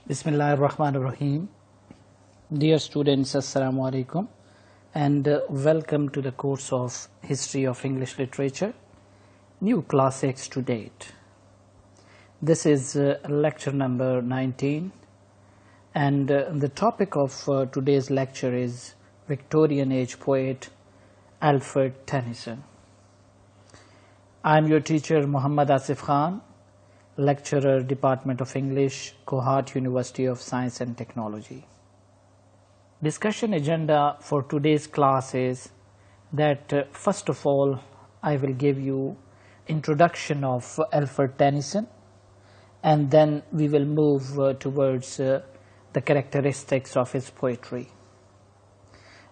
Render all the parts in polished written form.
Bismillahir Rahmanir Rahim. Dear students, Assalamu Alaikum, and welcome to the course of History of English Literature, New Classics to Date. This is lecture number 19, and the topic of today's lecture is Victorian age poet Alfred Tennyson. I am your teacher Muhammad Asif Khan, lecturer, Department of English, Kohat University of Science and Technology. Discussion agenda for today's class is that first of all I will give you introduction of Alfred Tennyson, and then we will move towards the characteristics of his poetry.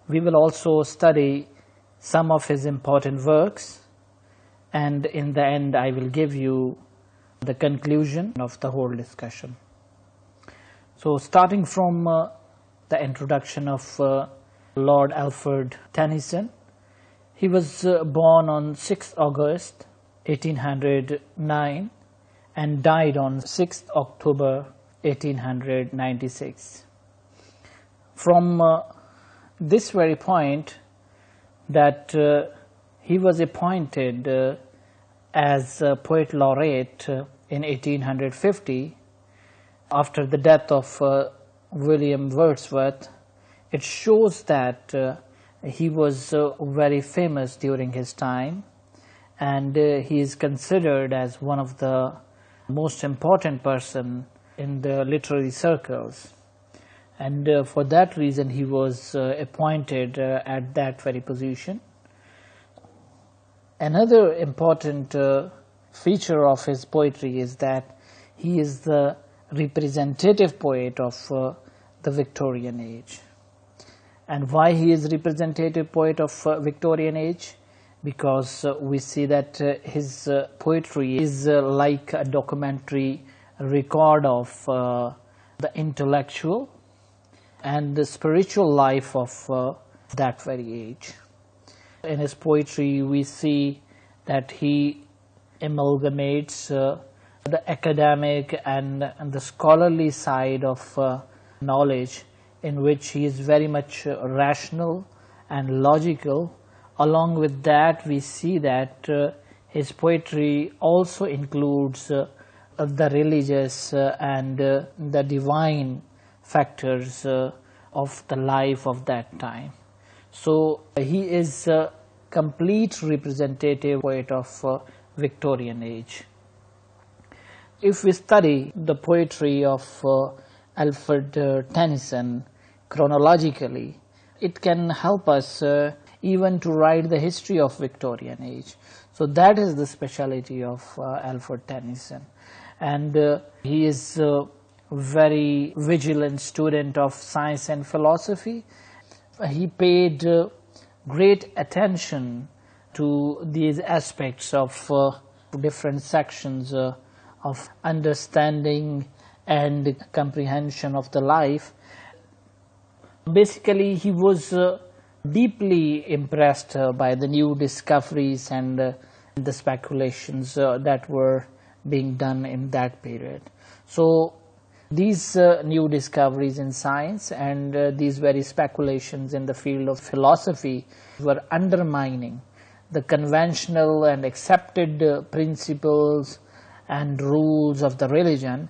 We will also study some of his important works, and in the end I will give you the conclusion of the whole discussion. So starting from the introduction of Lord Alfred Tennyson, he was born on 6th August 1809 and died on 6th October 1896. From this very point that he was appointed as poet laureate in 1850 after the death of William Wordsworth, it shows that he was very famous during his time, and he is considered as one of the most important person in the literary circles, and for that reason he was appointed at that very position. Another important feature of his poetry is that he is the representative poet of the Victorian age. And why he is representative poet of Victorian age? Because we see that his poetry is like a documentary record of the intellectual and the spiritual life of that very age. In his poetry we see that he amalgamates the academic and the scholarly side of knowledge, in which he is very much rational and logical. Along with that, we see that his poetry also includes the religious and the divine factors of the life of that time. So he is a complete representative poet of Victorian age. If we study the poetry of Alfred Tennyson chronologically, it can help us even to write the history of Victorian age. So that is the speciality of Alfred Tennyson, and he is a very vigilant student of science and philosophy. He paid great attention to these aspects of different sections of understanding and comprehension of the life. Basically, he was deeply impressed by the new discoveries and the speculations that were being done in that period. So these new discoveries in science and these very speculations in the field of philosophy were undermining the conventional and accepted principles and rules of the religion,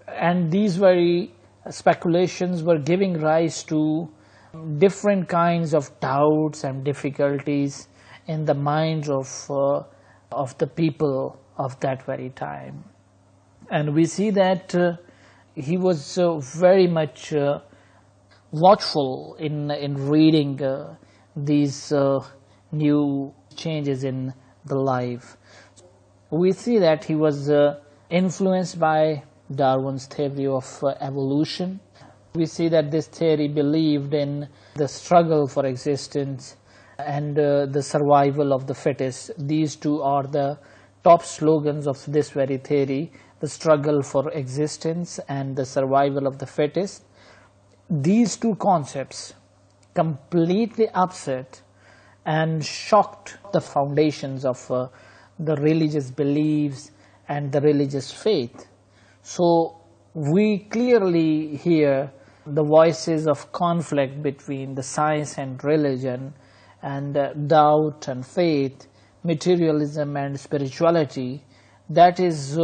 and these very speculations were giving rise to different kinds of doubts and difficulties in the minds of the people of that very time. And we see that he was very much watchful in reading these new changes in the life. We see that he was influenced by Darwin's theory of evolution. We see that this theory believed in the struggle for existence and the survival of the fittest. These two are the top slogans of this very theory: the struggle for existence and the survival of the fittest. These two concepts completely upset and shocked the foundations of the religious beliefs and the religious faith. So we clearly hear the voices of conflict between the science and religion, and doubt and faith, materialism and spirituality, that is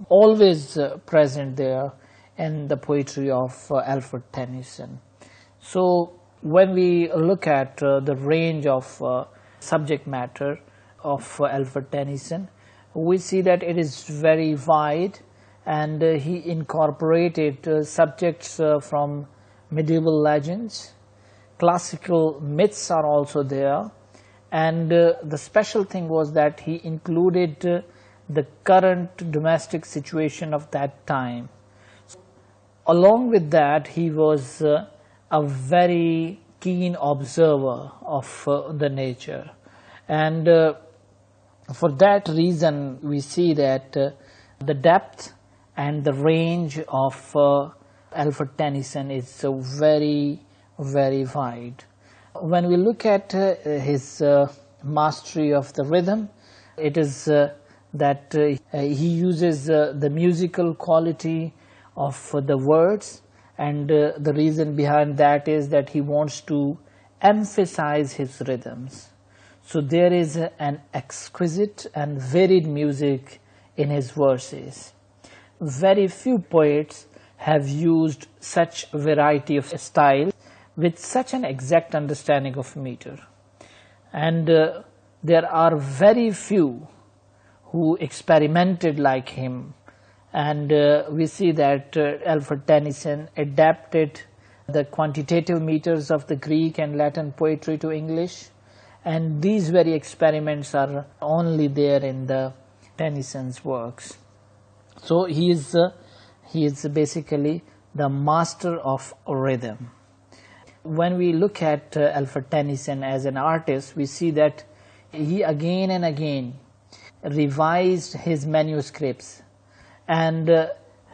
always present there in the poetry of Alfred Tennyson. So when we look at the range of subject matter of Alfred Tennyson, we see that it is very wide, and he incorporated subjects from medieval legends. Classical myths are also there, and the special thing was that he included the current domestic situation of that time. Along with that, he was a very keen observer of the nature, and for that reason we see that the depth and the range of Alfred Tennyson is very, very wide. When we look at his mastery of the rhythm, it is that he uses the musical quality of the words, and the reason behind that is that he wants to emphasize his rhythms. So there is an exquisite and varied music in his verses. Very few poets have used such variety of style with such an exact understanding of meter, and there are very few who experimented like him. And we see that Alfred Tennyson adapted the quantitative meters of the Greek and Latin poetry to English, and these very experiments are only there in the Tennyson's works. So he is basically the master of rhythm. When we look at Alfred Tennyson as an artist, we see that he again and again revised his manuscripts, and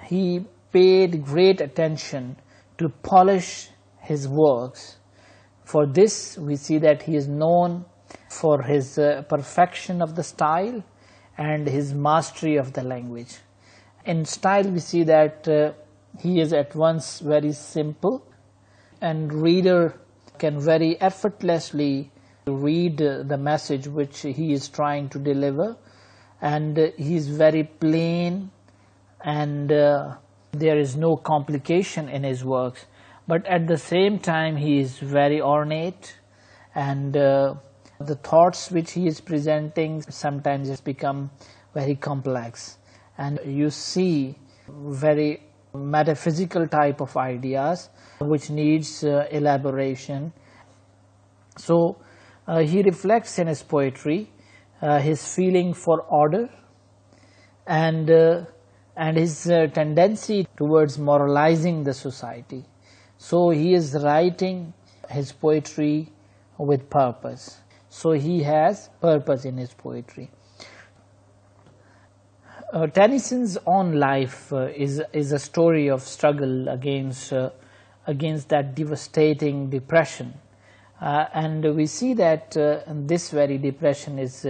he paid great attention to polish his works. For this, we see that he is known for his perfection of the style and his mastery of the language. In style, we see that he is at once very simple, and reader can very effortlessly read the message which he is trying to deliver, and he is very plain, and there is no complication in his works. But at the same time, he is very ornate, and the thoughts which he is presenting sometimes has become very complex, and you see very metaphysical type of ideas which needs elaboration. So he reflects in his poetry his feeling for order, and his tendency towards moralizing the society. So he is writing his poetry with purpose. So he has purpose in his poetry. Tennyson's own life is a story of struggle against that devastating depression, and we see that this very depression is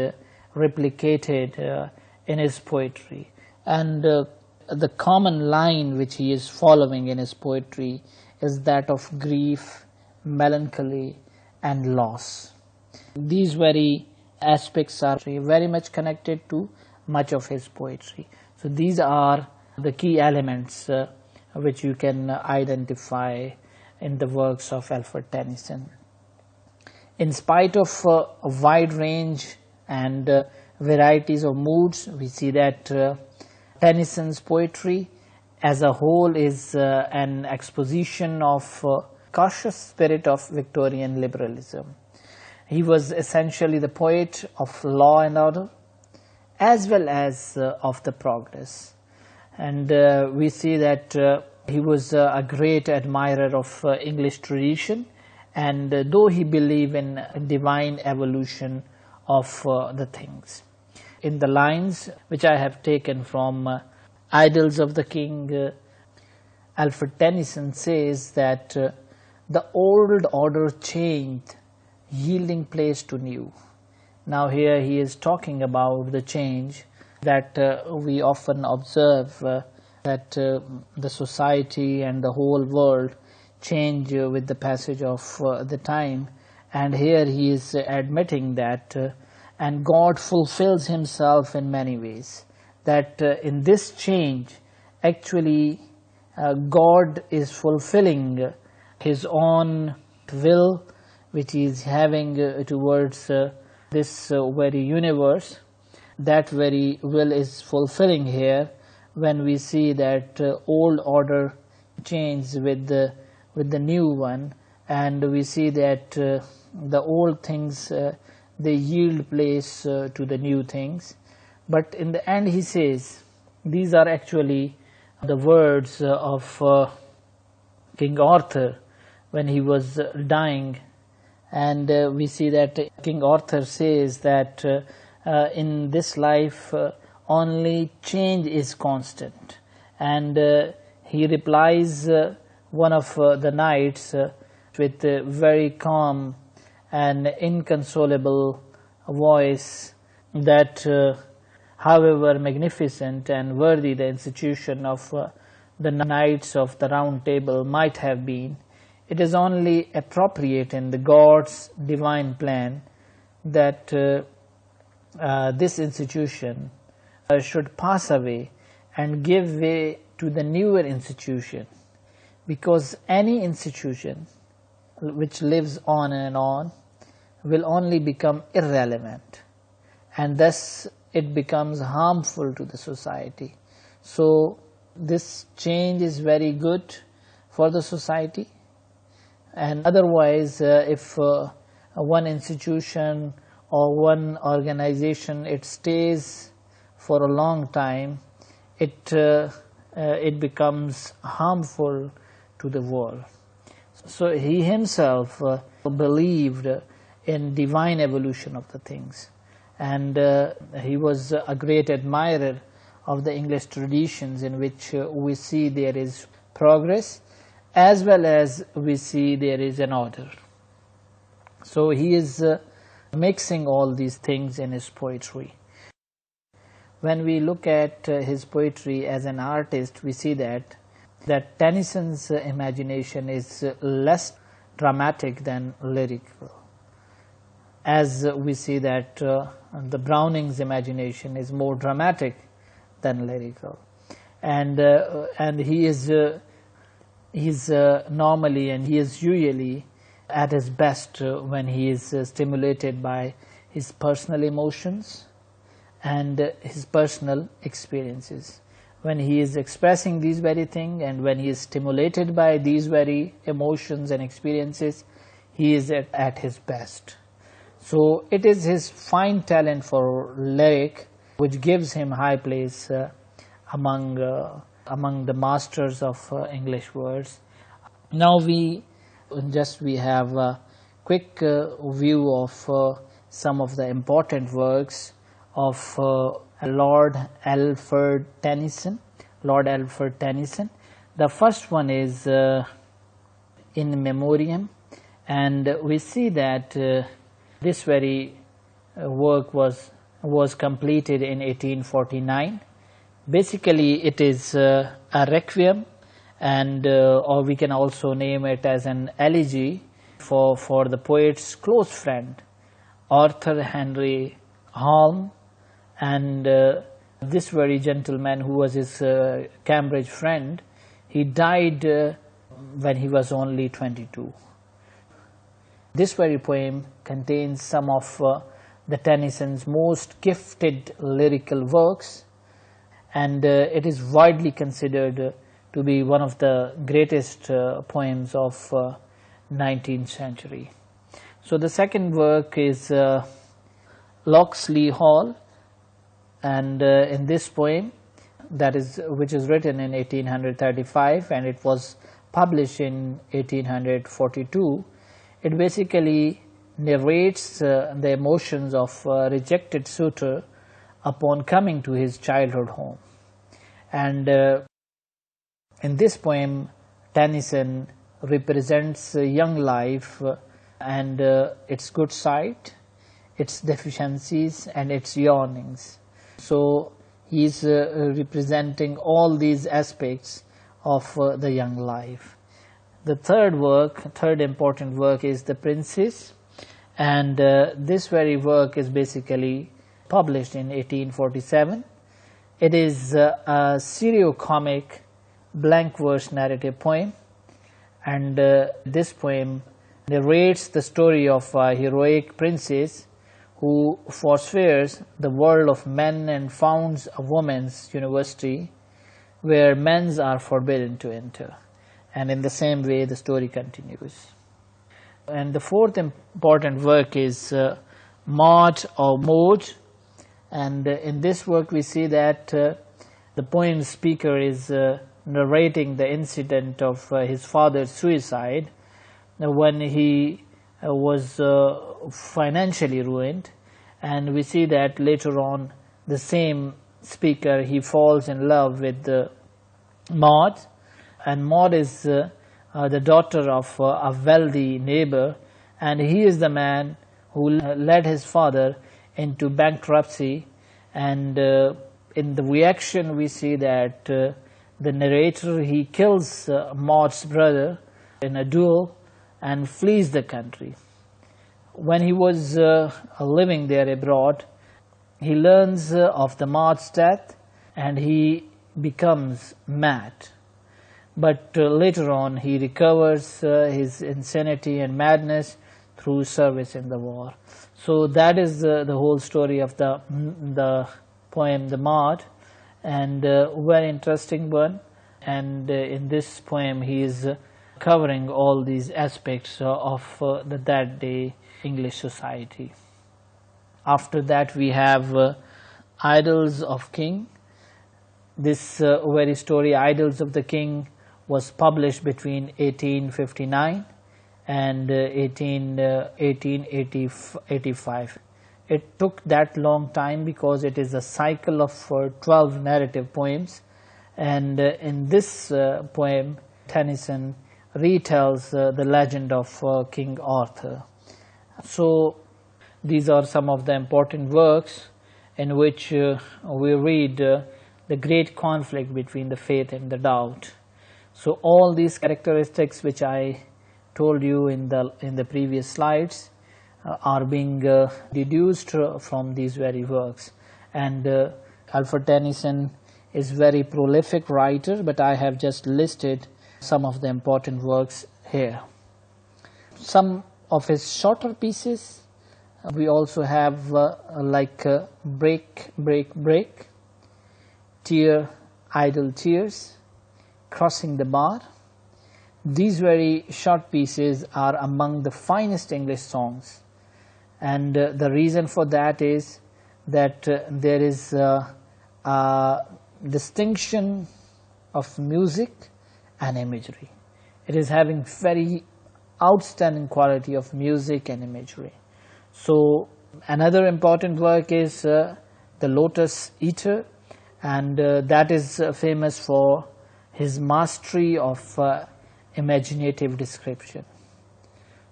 replicated in his poetry, and the common line which he is following in his poetry is that of grief, melancholy, and loss. These very aspects are very much connected to much of his poetry. So these are the key elements which you can identify in the works of Alfred Tennyson. In spite of a wide range and varieties of moods, we see that Tennyson's poetry as a whole is an exposition of cautious spirit of Victorian liberalism. He was essentially the poet of law and order, as well as of the progress. And we see that he was a great admirer of English tradition, and though he believed in divine evolution of the things. In the lines which I have taken from Idylls of the King, Alfred Tennyson says that the old order changed, yielding place to new. Now here he is talking about the change that we often observe that the society and the whole world change with the passage of the time. And here he is admitting that and God fulfills himself in many ways, that in this change actually God is fulfilling his own will which he is having towards this very universe. That very will is fulfilling here when we see that old order changes with the new one, and we see that the old things they yield place to the new things. But in the end he says, these are actually the words of King Arthur when he was dying, and we see that King Arthur says that in this life only change is constant. And he replies one of the knights with a very calm and inconsolable voice that however magnificent and worthy the institution of the Knights of the Round Table might have been, it is only appropriate in the God's divine plan that this institution should pass away and give way to the newer institution, because any institution which lives on and on will only become irrelevant, and thus it becomes harmful to the society. So this change is very good for the society, and otherwise if one institution or one organization it stays for a long time, it becomes harmful to the world. So he himself believed in divine evolution of the things, and he was a great admirer of the English traditions, in which we see there is progress as well as we see there is an order. So he is mixing all these things in his poetry. When we look at his poetry as an artist, we see that Tennyson's imagination is less dramatic than lyrical, as we see that the Browning's imagination is more dramatic than lyrical, and he is normally and he is usually at his best when he is stimulated by his personal emotions and his personal experiences. When he is expressing these very things and when he is stimulated by these very emotions and experiences, he is at his best. So it is his fine talent for lyric which gives him high place among the masters of English words. Now we have a quick view of some of the important works of Lord Alfred Tennyson. The first one is In Memoriam, and we see that this very work was completed in 1849. Basically it is a requiem, and or we can also name it as an elegy for the poet's close friend Arthur Henry Hallam, and this very gentleman who was his Cambridge friend, he died when he was only 22. This very poem contains some of the Tennyson's most gifted lyrical works, and it is widely considered to be one of the greatest poems of 19th century. So the second work is Locksley Hall, and in this poem, which is written in 1835 and it was published in 1842, it basically narrates the emotions of a rejected suitor upon coming to his childhood home. And in this poem, Tennyson represents young life and its good side, its deficiencies and its yearnings. So He is representing all these aspects of the young life. The third important work is The Princess, and this very work is basically published in 1847. It is a serio-comic blank verse narrative poem, and this poem narrates the story of a heroic princess who forswears the world of men and founds a women's university where men are forbidden to enter. And in the same way the story continues. And the fourth important work is Maud or Maud, and in this work we see that the poem speaker is narrating the incident of his father's suicide when he was financially ruined, and we see that later on the same speaker, he falls in love with Maud, and Maud is the daughter of a wealthy neighbor, and he is the man who led his father into bankruptcy, and in the reaction we see that the narrator, he kills Maud's brother in a duel and flees the country. When he was living there abroad, he learns of the Maud's death and he becomes mad. But later on he recovers his insanity and madness through service in the war. So that is the whole story of the poem The Maud, and very interesting one. And in this poem he is covering all these aspects of that day English society. After that we have Idylls of King. This very story, Idylls of the King, was published between 1859 and 1885. It took that long time because it is a cycle of 12 narrative poems, and in this poem Tennyson retells the legend of King Arthur. So these are some of the important works in which we read the great conflict between the faith and the doubt. So all these characteristics which I told you in the previous slides are being deduced from these very works. And Alfred Tennyson is very prolific writer, but I have just listed some of the important works here. Some of his shorter pieces we also have like Break, Break, Break, Tear, Idle Tears, Crossing the Bar. These very short pieces are among the finest English songs, and the reason for that is that there is a distinction of music and imagery. It is having very outstanding quality of music and imagery. So another important work is The Lotus Eater, and that is famous for his mastery of imaginative description.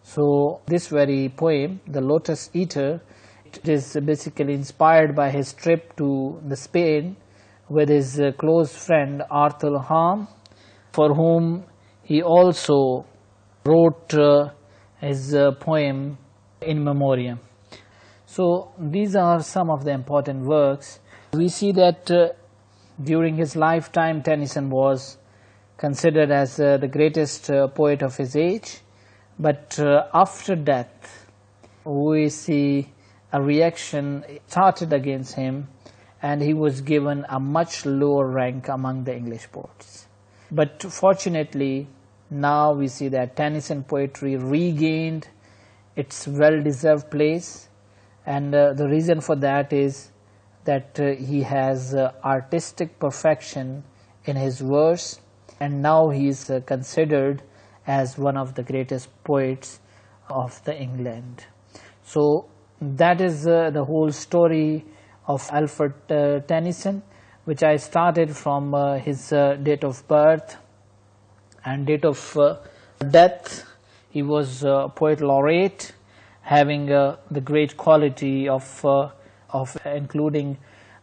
So this very poem, The Lotus Eater, it is basically inspired by his trip to Spain with his close friend Arthur Ham, for whom he also wrote his poem In Memoriam. So these are some of the important works. We see that during his lifetime Tennyson was considered as the greatest poet of his age, but after death we see a reaction started against him, and he was given a much lower rank among the English poets. But fortunately now we see that Tennyson poetry regained its well-deserved place, and the reason for that is that he has artistic perfection in his verse, and now he is considered as one of the greatest poets of the England. So that is the whole story of Alfred Tennyson, which I started from his date of birth and date of death. He was poet laureate, having the great quality of including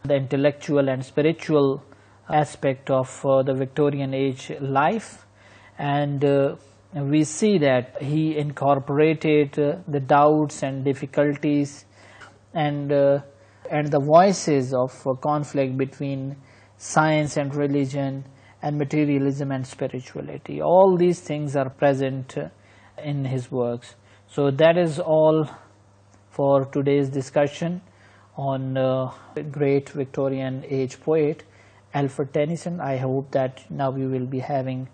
the intellectual and spiritual aspect of the Victorian age life, and we see that he incorporated the doubts and difficulties and the voices of conflict between science and religion and materialism and spirituality. All these things are present in his works. So that is all for today's discussion on great Victorian age poet Alfred Tennyson. I hope that now you will be having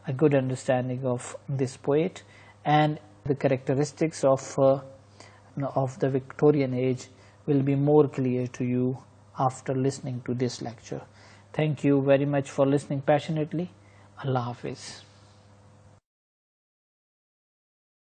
a good understanding of this poet and the characteristics of the Victorian age will be more clear to you after listening to this lecture. Thank you very much for listening passionately. Allah Hafiz.